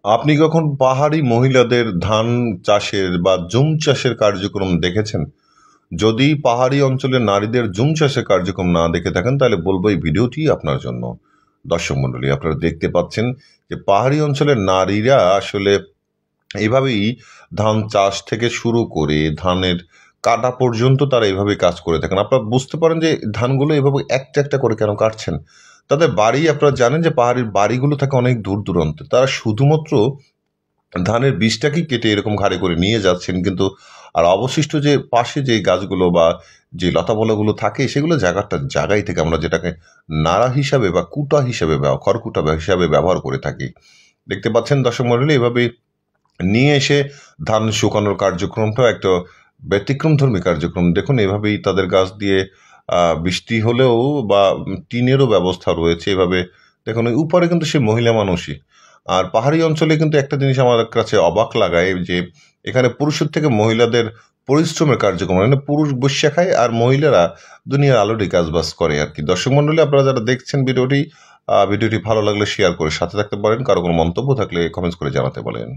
আপনি কখন পাহাড়ি মহিলাদের ধান চাষের বা জুম চাষের কার্যক্রম দেখেছেন? যদি পাহাড়ি অঞ্চলের নারীদের জুম চাষের কার্যক্রম না দেখে থাকেন তাহলে বলবো এই ভিডিওটি আপনার জন্য। দর্শক মণ্ডলী, আপনারা দেখতে পাচ্ছেন যে পাহাড়ি অঞ্চলের নারীরা আসলে এভাবেই ধান চাষ থেকে শুরু করে ধানের কাটা পর্যন্ত তারা এভাবেই কাজ করে থাকেন। আপনারা বুঝতে পারেন যে ধানগুলো এভাবে একটা একটা করে কেন কাটছেন। তাদের বাড়ি, আপনারা জানেন যে পাহাড়ির বাড়িগুলো থাকে অনেক দূর দূরান্তে। তারা শুধুমাত্র ধানের বীজটাকেই কেটে এরকম ঘাড়ে করে নিয়ে যাচ্ছেন, কিন্তু আর অবশিষ্ট যে পাশে যে গাছগুলো বা যে লতাপালাগুলো থাকে সেগুলো জায়গায় থেকে আমরা যেটাকে নাড়া হিসাবে বা কুটা হিসাবে খড়কুটা হিসাবে ব্যবহার করে থাকি। দেখতে পাচ্ছেন দর্শক মণ্ডলী, এভাবে নিয়ে এসে ধান শুকানোর কার্যক্রমটা একটা ব্যতিক্রমধর্মী কার্যক্রম। দেখুন এভাবেই তাদের গাছ দিয়ে বৃষ্টি হলেও বা টিনেরও ব্যবস্থা রয়েছে এভাবে। দেখুন ওই উপরে কিন্তু সে মহিলা মানুষই। আর পাহাড়ি অঞ্চলে কিন্তু একটা জিনিস আমার কাছে অবাক লাগায় যে এখানে পুরুষের থেকে মহিলাদের পরিশ্রমের কার্যক্রম, মানে পুরুষ বৈশ্যা খায় আর মহিলারা দুনিয়ার আলোটি কাজবাজ করে আর কি। দর্শক মণ্ডলী, আপনারা যারা দেখছেন ভিডিওটি ভালো লাগলে শেয়ার করে সাথে থাকতে পারেন। কারো কোনো মন্তব্য থাকলে কমেন্টস করে জানাতে বলেন।